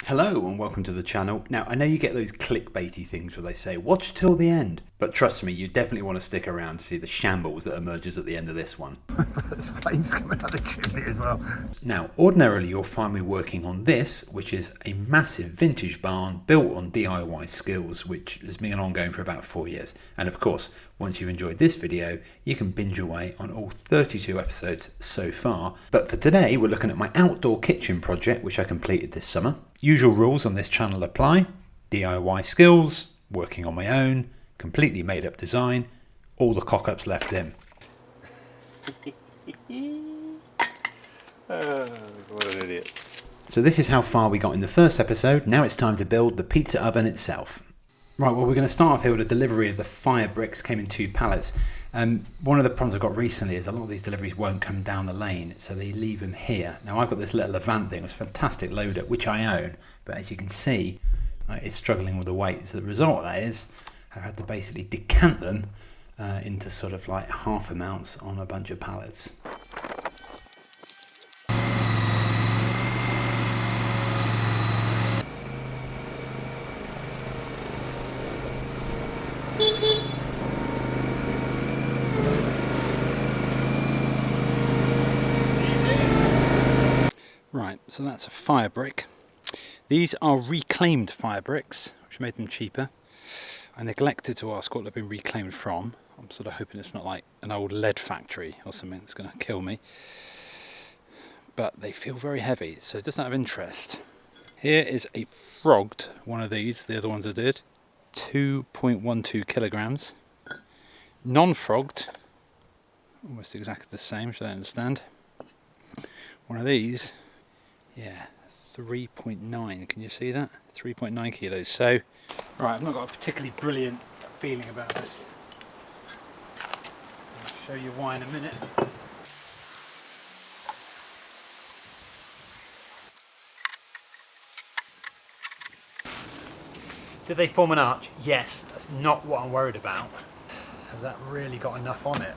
Hello and welcome to the channel. Now I know you get those clickbaity things where they say watch till the end, but trust me, you definitely want to stick around to see the shambles that emerges at the end of this one. There's flames coming out of the chimney as well. Now ordinarily you'll find me working on this, which is a massive vintage barn built on DIY skills, which has been ongoing for about 4 years. And of course, once you've enjoyed this video, you can binge away on all 32 episodes so far. But for today, we're looking at my outdoor kitchen project, which I completed this summer. Usual rules on this channel apply: DIY skills, working on my own, completely made up design, all the cock-ups left in. What an idiot. So this is how far we got in the first episode. Now it's time to build the pizza oven itself. Right, well, we're going to start off here with a delivery of the fire bricks. Came in 2 pallets. One of the problems I've got recently is a lot of these deliveries won't come down the lane, so they leave them here. Now I've got this little Levant thing, it's a fantastic loader, which I own, but as you can see, it's struggling with the weight. So the result of that is I've had to basically decant them into sort of like half amounts on a bunch of pallets. Right, so that's a fire brick. These are reclaimed fire bricks, which made them cheaper. I neglected to ask what they've been reclaimed from. I'm sort of hoping it's not like an old lead factory or something that's going to kill me. But they feel very heavy, so just out of interest. Here is a frogged one of these, the other ones I did. 2.12 kilograms. Non-frogged, almost exactly the same, which I don't understand. One of these, yeah, 3.9, can you see that? 3.9 kilos. So, right, I've not got a particularly brilliant feeling about this. I'll show you why in a minute. Did they form an arch? Yes, that's not what I'm worried about. Has that really got enough on it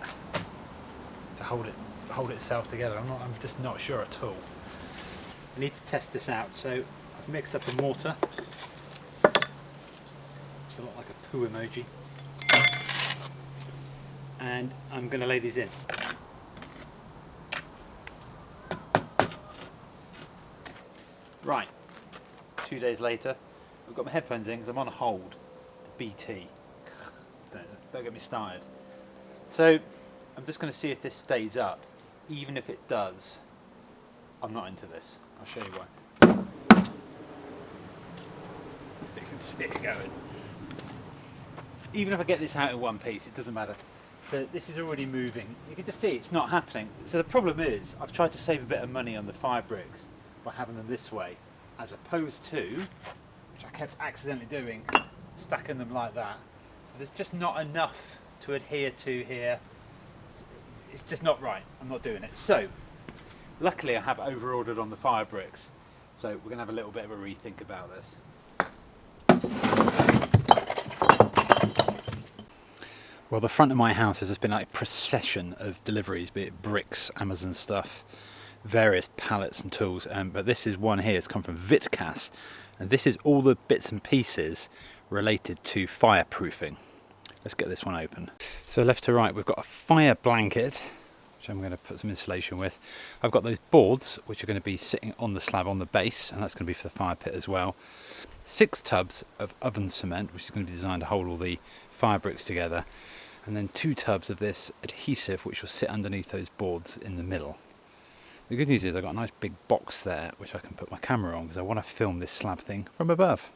to hold itself together? I'm just not sure at all. I need to test this out, so I've mixed up a mortar. It's a lot like a poo emoji. And I'm going to lay these in. Right, 2 days later, I've got my headphones in because I'm on a hold to BT. Don't get me started. So I'm just going to see if this stays up. Even if it does, I'm not into this. I'll show you why. You can see it going. Even if I get this out in one piece, it doesn't matter. So this is already moving. You can just see it's not happening. So the problem is, I've tried to save a bit of money on the fire bricks by having them this way, as opposed to, which I kept accidentally doing, stacking them like that. So there's just not enough to adhere to here. It's just not right. I'm not doing it. So luckily I have over-ordered on the fire bricks, so we're going to have a little bit of a rethink about this. Well, the front of my house has just been like a procession of deliveries, be it bricks, Amazon stuff, various pallets and tools, but this is one here. It's come from Vitkas, and this is all the bits and pieces related to fireproofing. Let's get this one open. So left to right, we've got a fire blanket, which I'm going to put some insulation with. I've got those boards, which are going to be sitting on the slab on the base, and that's going to be for the fire pit as well. 6 tubs of oven cement, which is going to be designed to hold all the fire bricks together. And then 2 tubs of this adhesive, which will sit underneath those boards in the middle. The good news is I've got a nice big box there, which I can put my camera on, because I want to film this slab thing from above.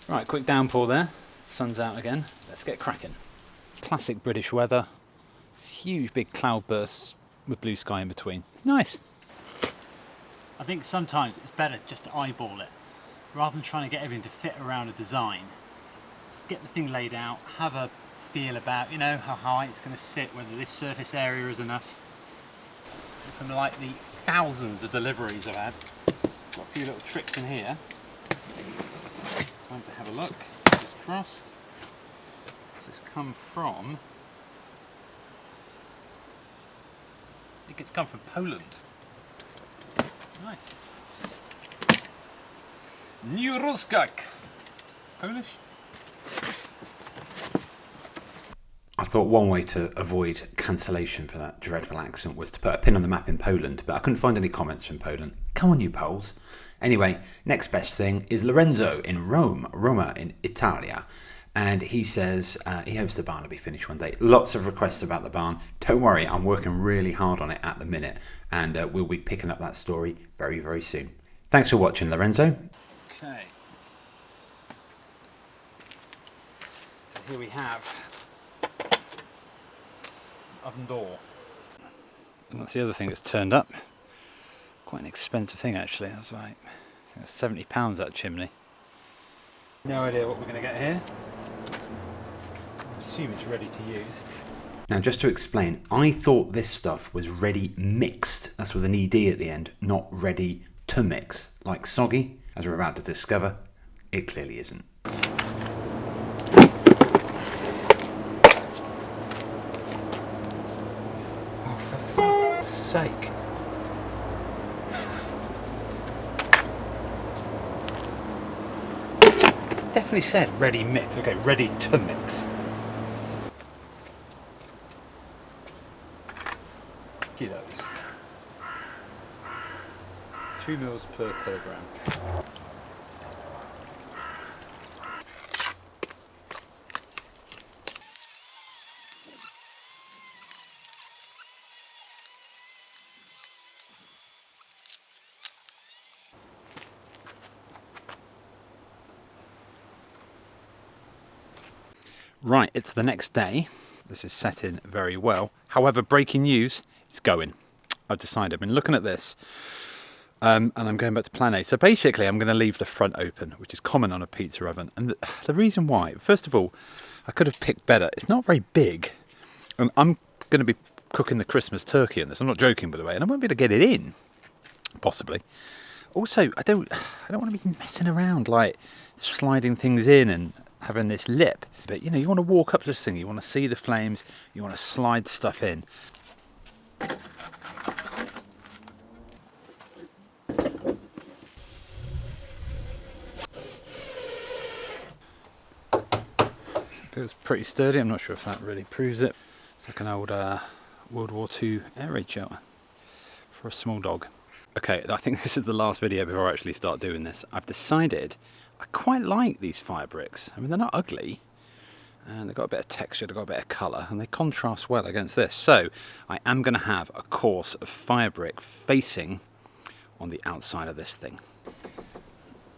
Right, quick downpour there. Sun's out again. Let's get cracking. Classic British weather. Huge big cloud bursts with blue sky in between. It's nice. I think sometimes it's better just to eyeball it, rather than trying to get everything to fit around a design. Just get the thing laid out, have a feel about, you know, how high it's going to sit, whether this surface area is enough. From like the thousands of deliveries I've had, got a few little tricks in here. Time to have a look. Just crossed. This has come from, I think it's come from Poland. Nice. New Ruskak. Polish? I thought one way to avoid cancellation for that dreadful accent was to put a pin on the map in Poland, but I couldn't find any comments from Poland. Come on, you Poles. Anyway, next best thing is Lorenzo in Roma in Italia. And he says he hopes the barn will be finished one day. Lots of requests about the barn. Don't worry, I'm working really hard on it at the minute. And we'll be picking up that story very, very soon. Thanks for watching, Lorenzo. Okay. So here we have oven door. And that's the other thing that's turned up. Quite an expensive thing actually. That's like, I think that's £70 that chimney. No idea what we're going to get here. I assume it's ready to use. Now, just to explain, I thought this stuff was ready mixed. That's with an ED at the end, not ready to mix. Like soggy, as we're about to discover, it clearly isn't. Oh, for fuck's sake. Definitely said ready mix. Okay, ready to mix. Kilos. 2 mils per kilogram. Right, it's the next day. This is set in very well. However, breaking news, it's going. I've decided. I've been looking at this. And I'm going back to plan A. So basically, I'm going to leave the front open, which is common on a pizza oven. And the reason why, first of all, I could have picked better. It's not very big. And I'm going to be cooking the Christmas turkey on this. I'm not joking, by the way. And I won't be able to get it in, possibly. Also, I don't want to be messing around, like sliding things in and having this lip. But, you know, you want to walk up to this thing. You want to see the flames. You want to slide stuff in. Feels pretty sturdy. I'm not sure if that really proves it. It's like an old World War II air raid shelter for a small dog. Okay, I think this is the last video before I actually start doing this. I've decided I quite like these fire bricks. I mean, they're not ugly, and they've got a bit of texture, they've got a bit of colour, and they contrast well against this. So I am going to have a course of fire brick facing on the outside of this thing.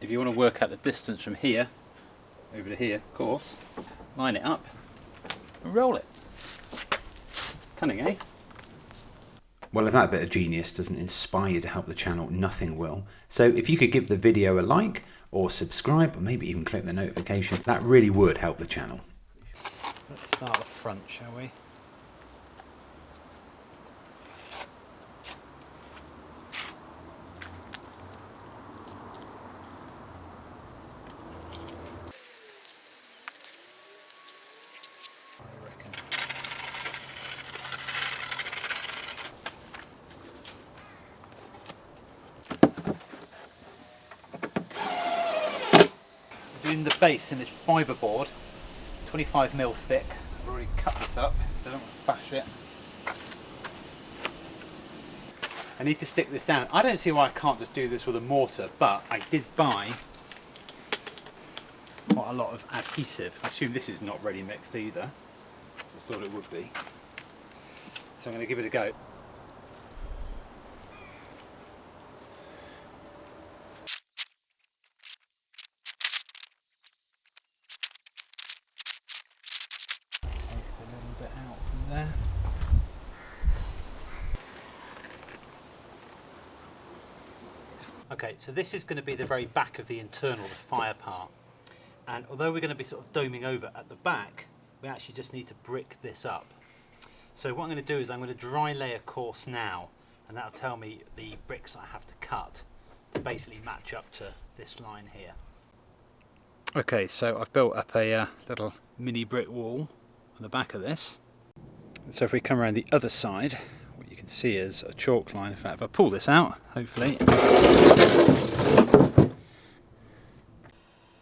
If you want to work out the distance from here over to here, of course, line it up and roll it. Cunning, eh? Well, if that bit of genius doesn't inspire you to help the channel, nothing will. So if you could give the video a like or subscribe, or maybe even click the notification, that really would help the channel. Let's start the front, shall we? I reckon. Doing the base in this fibreboard, 25mm thick. I've already cut this up, so I don't want to bash it. I need to stick this down. I don't see why I can't just do this with a mortar, but I did buy quite a lot of adhesive. I assume this is not ready mixed either. Just thought it would be. So I'm going to give it a go. There. Okay, so this is going to be the very back of the internal, the fire part. And although we're going to be sort of doming over at the back, we actually just need to brick this up. So what I'm going to do is I'm going to dry lay a course now, and that'll tell me the bricks I have to cut to basically match up to this line here. Okay, so I've built up a little mini brick wall on the back of this. So if we come around the other side, what you you can see is a chalk line. In fact, if I pull this out, hopefully.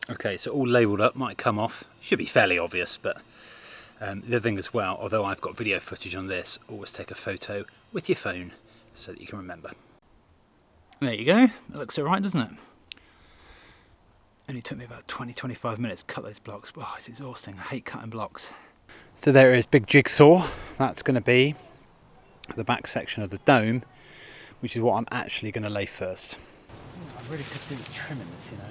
Okay, so all labelled up, might come off. Should be fairly obvious, but the other thing as well, although I've got video footage on this, always take a photo with your phone so that you can remember. There you go, that looks alright, doesn't it? Only took me about 20-25 minutes to cut those blocks. Oh, it's exhausting, I hate cutting blocks. So there it is, big jigsaw. That's going to be the back section of the dome, which is what I'm actually going to lay first. I really could do with trimming this, you know.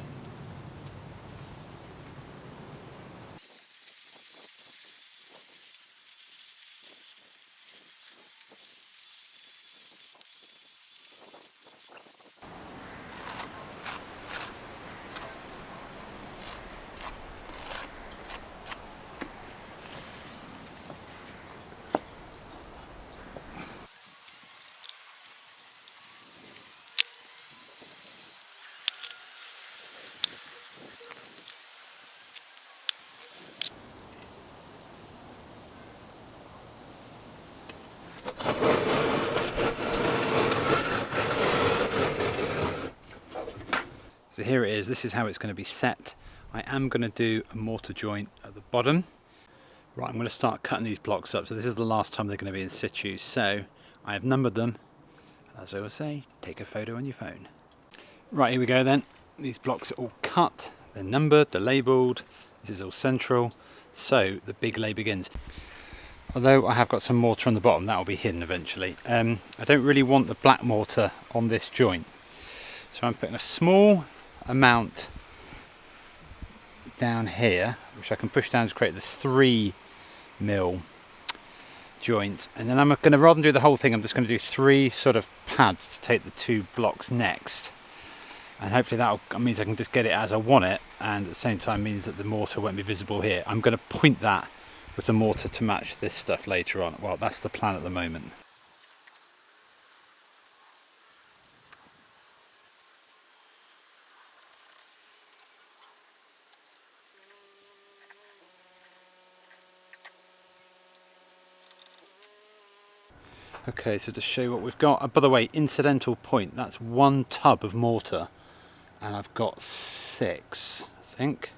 So here it is, this is how it's going to be set. I am going to do a mortar joint at the bottom. Right, I'm going to start cutting these blocks up. So this is the last time they're going to be in situ. So I have numbered them. As I always say, take a photo on your phone. Right, here we go then. These blocks are all cut, they're numbered, they're labelled. This is all central. So the big lay begins. Although I have got some mortar on the bottom, that will be hidden eventually. I don't really want the black mortar on this joint. So I'm putting a small amount down here, which I can push down to create this 3mm joint, and then I'm going to, rather than do the whole thing, I'm just going to do 3 sort of pads to take the 2 blocks next, and hopefully that means I can just get it as I want it, and at the same time means that the mortar won't be visible here. I'm going to point that with the mortar to match this stuff later on. Well, that's the plan at the moment. Okay, so to show you what we've got, by the way, incidental point, that's 1 tub of mortar, and I've got 6, I think.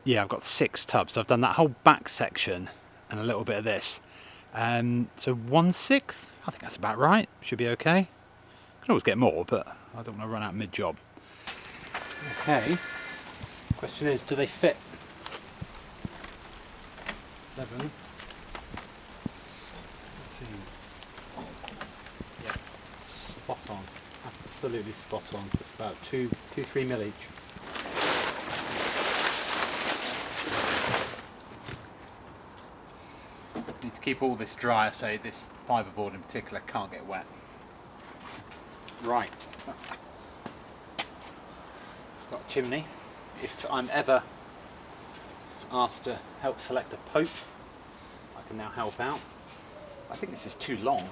Yeah, I've got 6 tubs. I've done that whole back section and a little bit of this. So 1/6, I think that's about right, should be okay. Can always get more, but I don't want to run out mid-job. Okay, question is, do they fit? 7. Spot on, absolutely spot on. Just about 2-3 mil each. Need to keep all this dry, so this fibreboard in particular can't get wet. Right. Got a chimney. If I'm ever asked to help select a pope, I can now help out. I think this is too long.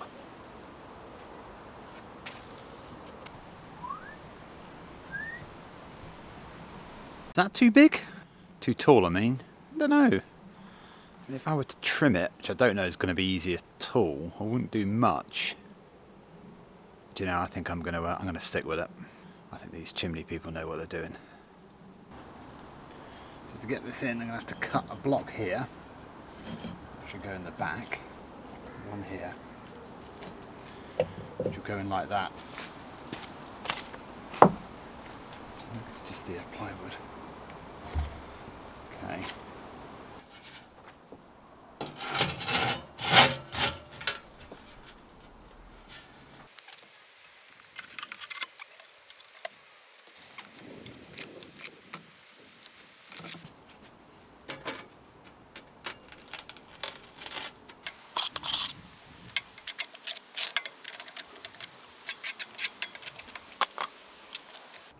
Is that too big? Too tall, I mean? I don't know. If I were to trim it, which I don't know is going to be easy at all, I wouldn't do much. Do you know, I think I'm going to stick with it. I think these chimney people know what they're doing. So to get this in, I'm going to have to cut a block here, which will go in the back. One here, which will go in like that. It's just the plywood. Okay.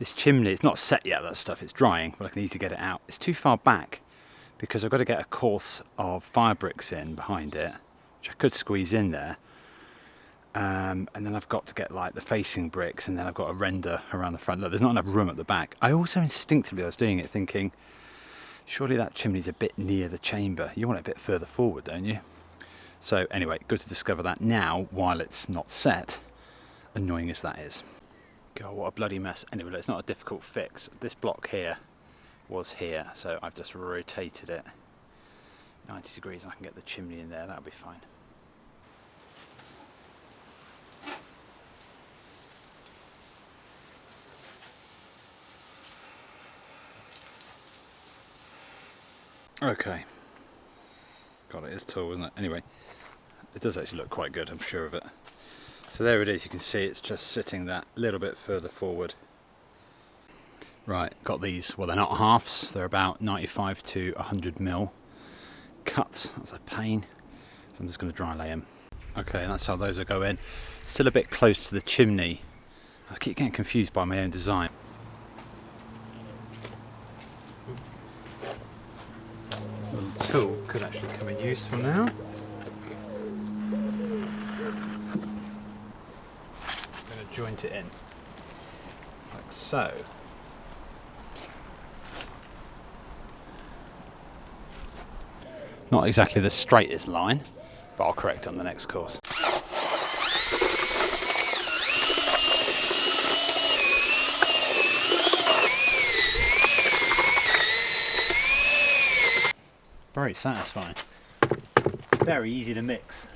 This chimney, it's not set yet, that stuff, it's drying, but I can easily get it out. It's too far back because I've got to get a course of fire bricks in behind it, which I could squeeze in there. And then I've got to get like the facing bricks, and then I've got a render around the front. Look, there's not enough room at the back. I also instinctively, I was doing it thinking, surely that chimney's a bit near the chamber. You want it a bit further forward, don't you? So anyway, good to discover that now while it's not set, annoying as that is. God, what a bloody mess. Anyway, it's not a difficult fix. This block here was here, so I've just rotated it 90 degrees and I can get the chimney in there, that'll be fine. Okay. God, it is tall, isn't it? Anyway, it does actually look quite good, I'm sure of it. So there it is, you can see it's just sitting that little bit further forward. Right, got these, well they're not halves, they're about 95 to 100 mil cuts. That's a pain, so I'm just going to dry lay them. Okay, and that's how those will go in. Still a bit close to the chimney. I keep getting confused by my own design. The tool could actually come in use from now. I'm going to joint it in, like so. Not exactly the straightest line, but I'll correct on the next course. Very satisfying. Very easy to mix.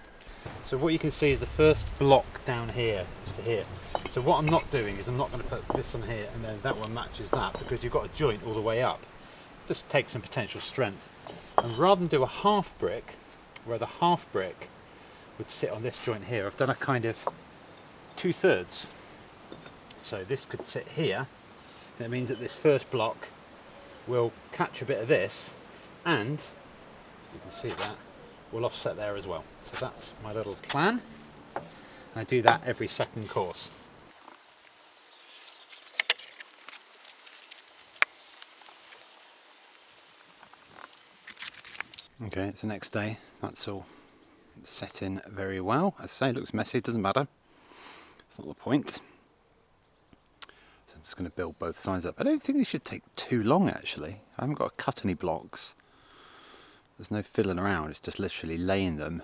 So what you can see is the first block down here is to here. So what I'm not doing is I'm not going to put this on here and then that one matches that, because you've got a joint all the way up. Just takes some potential strength. And rather than do a half brick, where the half brick would sit on this joint here, I've done a kind of 2/3. So this could sit here, and it means that this first block will catch a bit of this, and you can see that will offset there as well. So that's my little plan, and I do that every second course. Okay, it's the next day. That's all set in very well. As I say, it looks messy, it doesn't matter. It's not the point. So I'm just going to build both sides up. I don't think they should take too long actually. I haven't got to cut any blocks. There's no fiddling around, it's just literally laying them.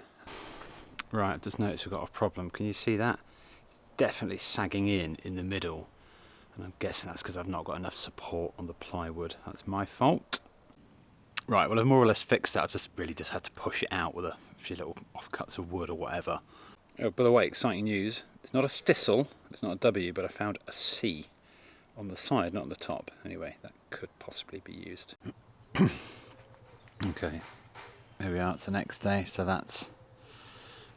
Right, I've just noticed we've got a problem. Can you see that? It's definitely sagging in the middle. And I'm guessing that's because I've not got enough support on the plywood. That's my fault. Right, well I've more or less fixed it. I've just really had to push it out with a few little offcuts of wood or whatever. Oh, by the way, exciting news. It's not a thistle, it's not a W, but I found a C on the side, not on the top. Anyway, that could possibly be used. Okay, here we are, it's the next day, so that's,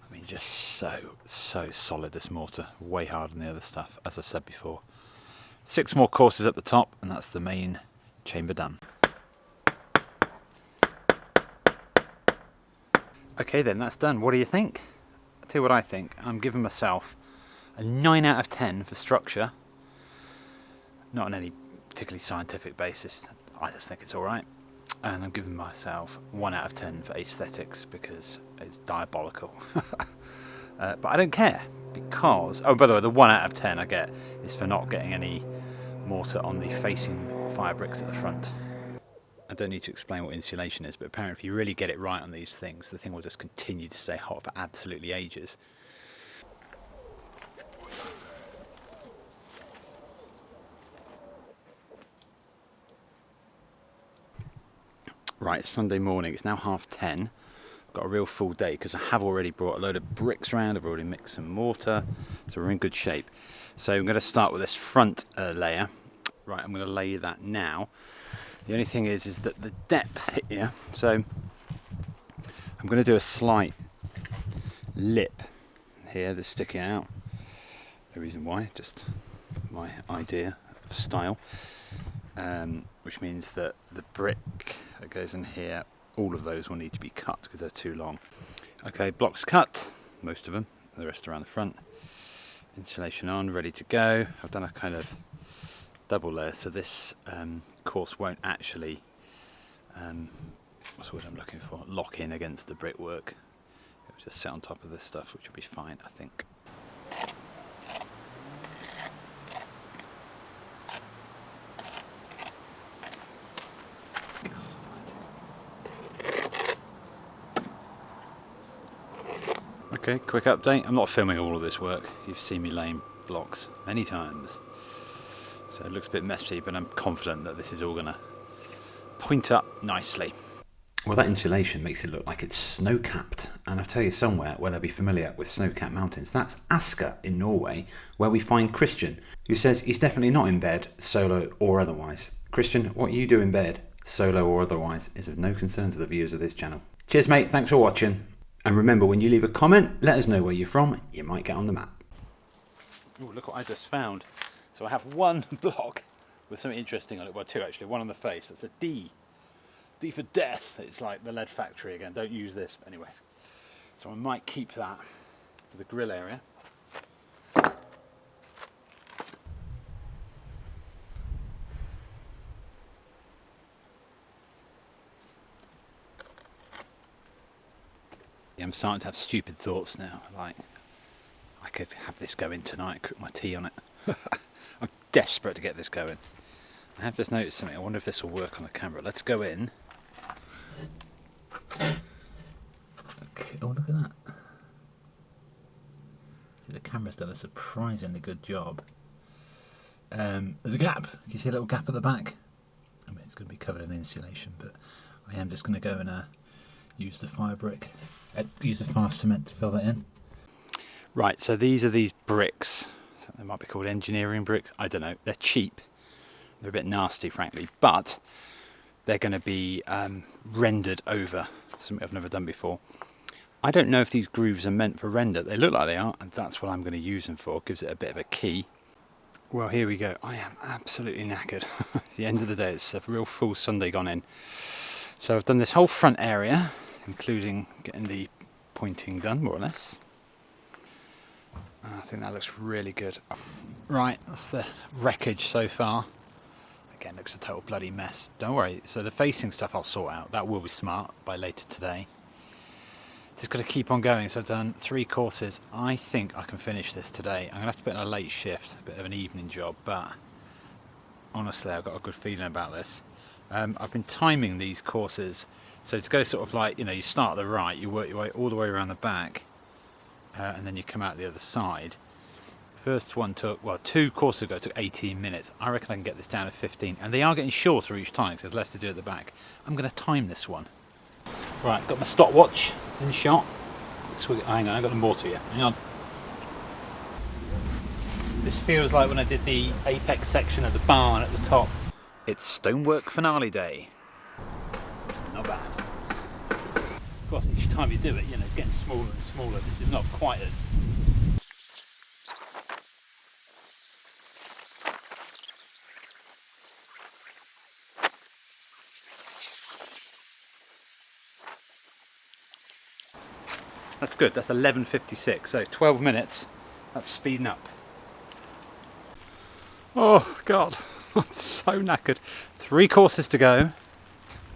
I mean, just so solid, this mortar. Way harder than the other stuff, as I've said before. 6 more courses at the top, and that's the main chamber done. Okay then, that's done. What do you think? I'll tell you what I think. I'm giving myself a 9 out of 10 for structure. Not on any particularly scientific basis. I just think it's alright. And I'm giving myself 1 out of 10 for aesthetics because it's diabolical. But I don't care because... Oh, by the way, the 1 out of 10 I get is for not getting any mortar on the facing fire bricks at the front. I don't need to explain what insulation is, but apparently if you really get it right on these things, the thing will just continue to stay hot for absolutely ages. Right, it's Sunday morning, it's now 10:30. I've got a real full day because I have already brought a load of bricks around, I've already mixed some mortar, so we're in good shape. So I'm going to start with this front layer. Right, I'm going to lay that now. The only thing is that the depth here, so I'm going to do a slight lip here that's sticking out. No reason why, just my idea of style. Which means that the brick that goes in here, all of those will need to be cut because they're too long. Okay, blocks cut, most of them, the rest around the front. Insulation on, ready to go. I've done a kind of double layer, so this course won't actually, what's the word I'm looking for, lock in against the brickwork. It will just sit on top of this stuff, which will be fine, I think. Okay, quick update. I'm not filming all of this work. You've seen me laying blocks many times. So it looks a bit messy, but I'm confident that this is all going to point up nicely. Well, that insulation makes it look like it's snow-capped. And I'll tell you somewhere where they'll be familiar with snow-capped mountains. That's Asker in Norway, where we find Christian, who says he's definitely not in bed, solo or otherwise. Christian, what you do in bed, solo or otherwise, is of no concern to the viewers of this channel. Cheers, mate. Thanks for watching. And remember, when you leave a comment, let us know where you're from. You might get on the map. Oh, look what I just found. So I have one block with something interesting on it. Well, two actually. One on the face. That's a D. D for death. It's like the lead factory again. Don't use this anyway. So I might keep that for the grill area. Yeah, I'm starting to have stupid thoughts now. Like, I could have this going tonight, cook my tea on it. I'm desperate to get this going. I have just noticed something. I wonder if this will work on the camera. Let's go in. Okay. Oh, look at that. See, the camera's done a surprisingly good job. There's a gap. Can you see a little gap at the back? I mean, it's going to be covered in insulation, but I am just going to go and use the fire brick. Use the fire cement to fill that in. Right, so these are these bricks. They might be called engineering bricks. I don't know. They're cheap. They're a bit nasty, frankly, but they're going to be rendered over. Something I've never done before. I don't know if these grooves are meant for render. They look like they are, and that's what I'm going to use them for. Gives it a bit of a key. Well, here we go. I am absolutely knackered. It's the end of the day. It's a real full Sunday gone in. So I've done this whole front area, including getting the pointing done, more or less. I think that looks really good. Right, that's the wreckage so far. Again, looks a total bloody mess. Don't worry. So the facing stuff I'll sort out. That will be smart by later today. Just got to keep on going. So I've done 3 courses. I think I can finish this today. I'm going to have to put in a late shift, a bit of an evening job, but honestly, I've got a good feeling about this. I've been timing these courses. So to go sort of like, you start at the right, you work your way all the way around the back, and then you come out the other side. First one took, 2 courses ago, took 18 minutes. I reckon I can get this down to 15. And they are getting shorter each time, because there's less to do at the back. I'm going to time this one. Right, got my stopwatch in shot. Hang on, I got the mortar yet. Hang on. This feels like when I did the apex section of the barn at the top. It's stonework finale day. Not bad. Of course, each time you do it, it's getting smaller and smaller. This is not quite as... That's good, that's 11:56, so 12 minutes, that's speeding up. Oh God, I'm so knackered. 3 courses to go.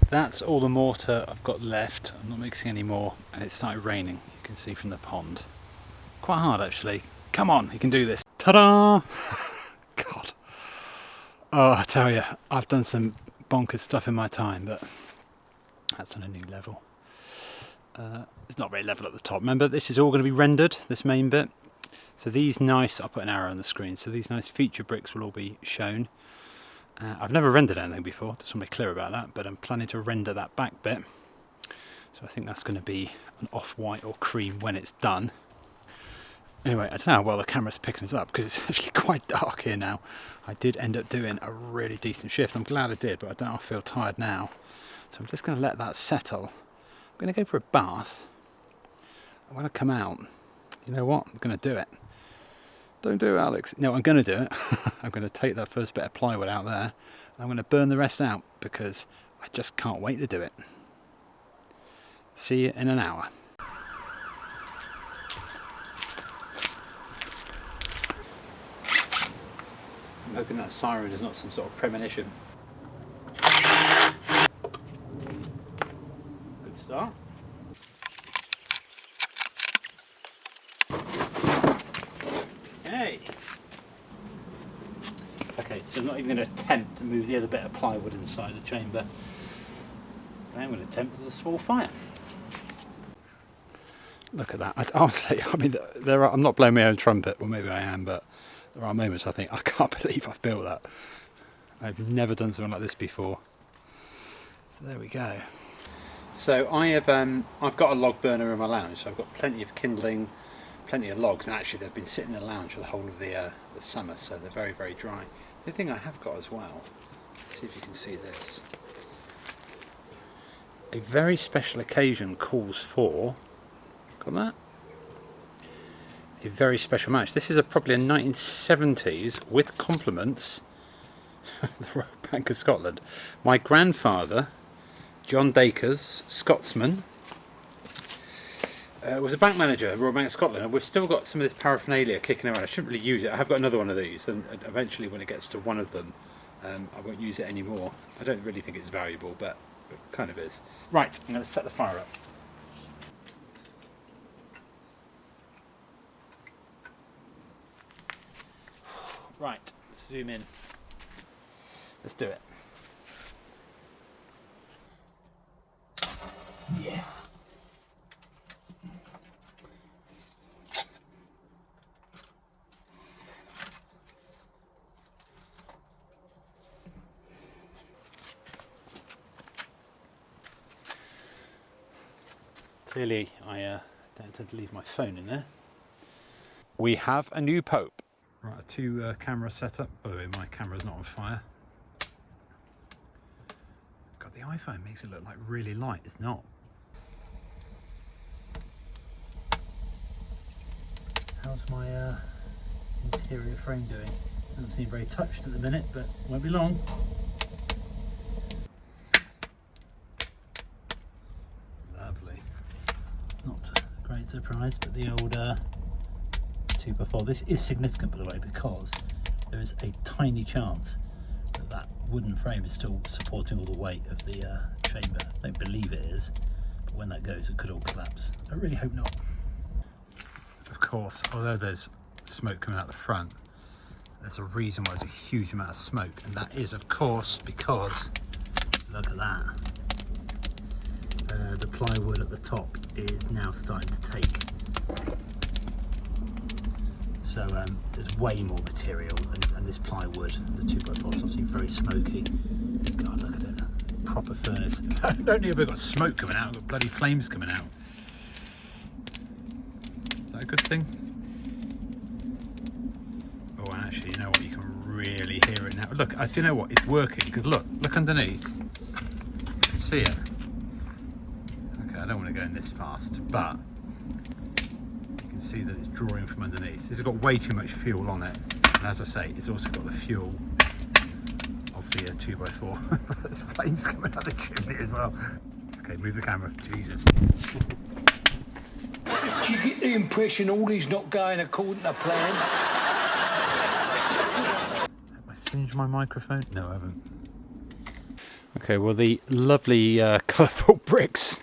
That's all the mortar I've got left. I'm not mixing any more, and it started raining, you can see from the pond. Quite hard actually. Come on, you can do this. Ta-da! God. Oh, I tell you, I've done some bonkers stuff in my time, but that's on a new level. It's not very level at the top. Remember, this is all going to be rendered, this main bit. So these nice, I'll put an arrow on the screen, so these nice feature bricks will all be shown. I've never rendered anything before, just want to be clear about that, but I'm planning to render that back bit. So I think that's going to be an off-white or cream when it's done. Anyway, I don't know how well the camera's picking us up, because it's actually quite dark here now. I did end up doing a really decent shift. I'm glad I did, but I don't feel tired now. So I'm just going to let that settle. I'm going to go for a bath. When I come out, you know what? I'm going to do it. Don't do it, Alex. No, I'm going to do it. I'm going to take that first bit of plywood out there, and I'm going to burn the rest out, because I just can't wait to do it. See you in an hour. I'm hoping that siren is not some sort of premonition. Good start. Okay, so I'm not even going to attempt to move the other bit of plywood inside the chamber. I am going to attempt as a small fire. Look at that. Honestly, I mean, I'm not blowing my own trumpet, well maybe I am, but there are moments I think, I can't believe I've built that. I've never done something like this before. So there we go. So I've got a log burner in my lounge, so I've got plenty of kindling, plenty of logs, and actually they've been sitting in the lounge for the whole of the summer, so they're very, very dry. The thing I have got as well, let's see if you can see this. A very special occasion calls for, got that? A very special match. This is probably a 1970s, with compliments, the Royal Bank of Scotland. My grandfather, John Dacres, Scotsman, was a bank manager at Royal Bank of Scotland, and we've still got some of this paraphernalia kicking around. I shouldn't really use it. I have got another one of these, and eventually when it gets to one of them, I won't use it anymore. I don't really think it's valuable, but it kind of is. Right, I'm going to set the fire up. Right, let's zoom in. Let's do it. Yeah. Clearly, I don't tend to leave my phone in there. We have a new Pope. Right, a two camera setup. By the way, my camera's not on fire. God, the iPhone makes it look like really light. It's not. How's my interior frame doing? Doesn't seem very touched at the minute, but won't be long. Lovely. Not a great surprise, but the old 2x4. This is significant, by the way, because there is a tiny chance that that wooden frame is still supporting all the weight of the chamber. I don't believe it is, but when that goes, it could all collapse. I really hope not. Of course, although there's smoke coming out the front, there's a reason why there's a huge amount of smoke, and that is, of course, because look at that. The plywood at the top is now starting to take. So there's way more material, and this plywood, the 2x4 is obviously very smoky. God, look at it. Proper furnace. I don't know if we've got smoke coming out, we've got bloody flames coming out. Is that a good thing? Oh, and actually, you know what? You can really hear it now. Look, do you know what? It's working, because look underneath. You can see it. Okay, I don't want to go in this fast, but see that it's drawing from underneath. It's got way too much fuel on it, and as I say, it's also got the fuel of the 2x4. There's flames coming out of the chimney as well. Okay, move the camera. Jesus. Do you get the impression all is not going according to plan? Have I singed my microphone? No, I haven't. Okay, well, the lovely colourful bricks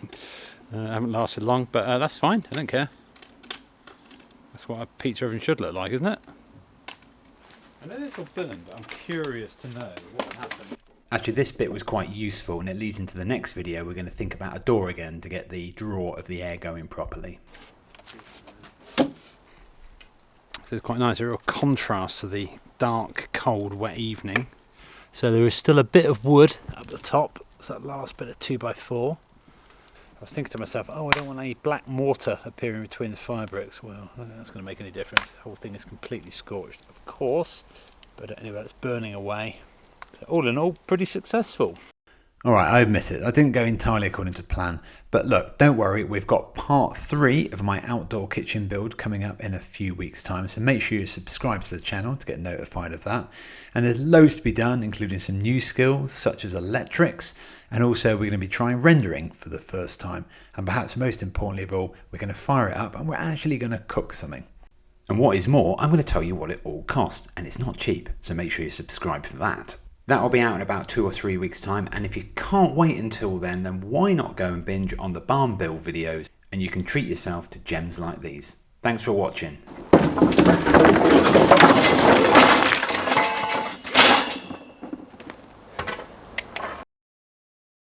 haven't lasted long, but that's fine. I don't care. That's what a pizza oven should look like, isn't it? I know this will burn, but I'm curious to know what would happen. Actually, this bit was quite useful, and it leads into the next video. We're going to think about a door again to get the draw of the air going properly. This is quite nice, a real contrast to the dark, cold, wet evening. So there is still a bit of wood up the top. It's that last bit of 2x4. I was thinking to myself, oh, I don't want any black mortar appearing between the fire bricks. Well, I don't think that's going to make any difference. The whole thing is completely scorched, of course. But anyway, it's burning away. So all in all, pretty successful. All right, I admit it. I didn't go entirely according to plan. But look, don't worry. We've got part 3 of my outdoor kitchen build coming up in a few weeks' time. So make sure you subscribe to the channel to get notified of that. And there's loads to be done, including some new skills such as electrics. And also we're going to be trying rendering for the first time. And perhaps most importantly of all, we're going to fire it up and we're actually going to cook something. And what is more, I'm going to tell you what it all cost. And it's not cheap. So make sure you subscribe for that. That will be out in about 2 or 3 weeks' time, and if you can't wait until then why not go and binge on the barn build videos, and you can treat yourself to gems like these. Thanks for watching.